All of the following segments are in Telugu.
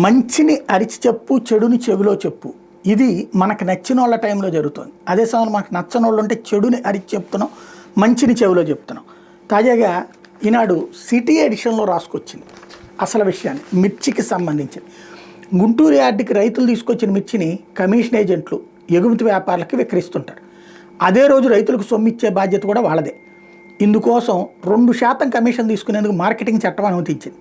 మంచిని అరిచి చెప్పు, చెడుని చెవిలో చెప్పు. ఇది మనకు నచ్చిన వాళ్ళ టైంలో జరుగుతుంది. అదే సమయంలో మనకు నచ్చని వాళ్ళు ఉంటే చెడుని అరిచి చెప్తున్నాం, మంచిని చెవిలో చెప్తున్నాం. తాజాగా ఈనాడు సిటీ ఎడిషన్లో రాసుకొచ్చింది అసలు విషయాన్ని, మిర్చికి సంబంధించి. గుంటూరు యార్డుకి రైతులు తీసుకొచ్చిన మిర్చిని కమిషన్ ఏజెంట్లు ఎగుమతి వ్యాపారులకి విక్రయిస్తుంటారు. అదే రోజు రైతులకు సొమ్మిచ్చే బాధ్యత కూడా వాళ్ళదే. ఇందుకోసం 2% కమిషన్ తీసుకునేందుకు మార్కెటింగ్ చట్టం అనుమతించింది.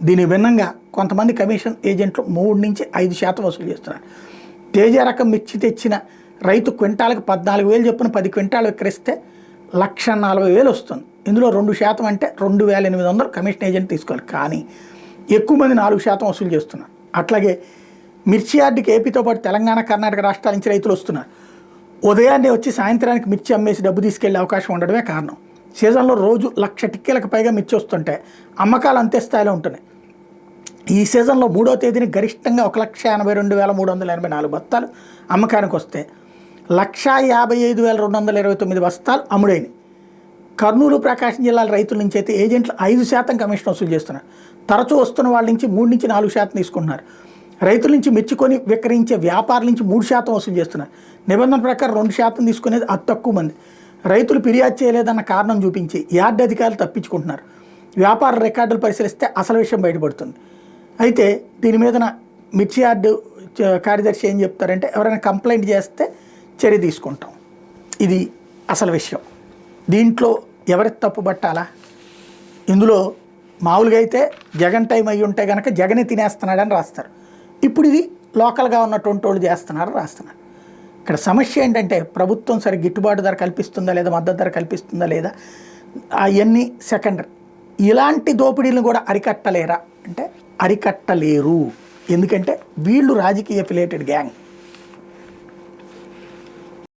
దీని భిన్నంగా కొంతమంది కమిషన్ ఏజెంట్లు 3 నుంచి 5% వసూలు చేస్తున్నారు. తేజ రకం మిర్చి తెచ్చిన రైతు క్వింటాలకు 14,000 చొప్పున 10 క్వింటాలు విక్రయిస్తే 1,40,000 వస్తుంది. ఇందులో 2% అంటే 2,800 కమిషన్ ఏజెంట్ తీసుకోవాలి. కానీ ఎక్కువ మంది 4% వసూలు చేస్తున్నారు. అట్లాగే మిర్చి యార్డుకి ఏపీతో పాటు తెలంగాణ, కర్ణాటక రాష్ట్రాల నుంచి రైతులు వస్తున్నారు. ఉదయాన్నే వచ్చి సాయంత్రానికి మిర్చి అమ్మేసి డబ్బు తీసుకెళ్లే అవకాశం ఉండడమే కారణం. సీజన్లో రోజు 1,00,000 టిక్కీలకు పైగా మిర్చి వస్తుంటే అమ్మకాలు అంతే స్థాయిలో ఉంటున్నాయి. ఈ సీజన్లో 3వ తేదీని గరిష్టంగా 1,82,384 బస్తాలు అమ్మకానికి వస్తే 1,55,229 బస్తాలు అమ్ముడైనవి. కర్నూలు, ప్రకాశం జిల్లాల రైతుల నుంచి అయితే ఏజెంట్లు 5% కమిషన్ వసూలు చేస్తున్నారు. తరచూ వస్తున్న వాళ్ళ నుంచి 3 నుంచి 4% తీసుకుంటున్నారు. రైతుల నుంచి మిర్చి కొని విక్రయించే వ్యాపారుల నుంచి 3% వసూలు చేస్తున్నారు. నిబంధన ప్రకారం 2% తీసుకునేది అతి తక్కువ మంది. రైతులు ఫిర్యాదు చేయలేదన్న కారణం చూపించి యార్డు అధికారులు తప్పించుకుంటున్నారు. వ్యాపార రికార్డులు పరిశీలిస్తే అసలు విషయం బయటపడుతుంది. అయితే దీని మీదన మిర్చి యార్డు కార్యదర్శి ఏం చెప్తారంటే, ఎవరైనా కంప్లైంట్ చేస్తే చర్య తీసుకుంటాం. ఇది అసలు విషయం. దీంట్లో ఎవరి తప్పు పట్టాలా? ఇందులో మామూలుగా అయితే జగన్ టైం అయ్యి ఉంటే కనుక జగనే తినేస్తున్నాడని రాస్తారు. ఇప్పుడు ఇది లోకల్గా ఉన్నటువంటి వాళ్ళు చేస్తున్నారని రాస్తున్నారు. ఇక్కడ సమస్య ఏంటంటే, ప్రభుత్వం సరే గిట్టుబాటు ధర కల్పిస్తుందా లేదా, మద్దతు ధర కల్పిస్తుందా లేదా, అవన్నీ సెకండరీ. ఇలాంటి దోపిడీలను కూడా అరికట్టలేరా అంటే అరికట్టలేరు. ఎందుకంటే వీళ్ళు రాజకీయ అఫిలియేటెడ్ గ్యాంగ్.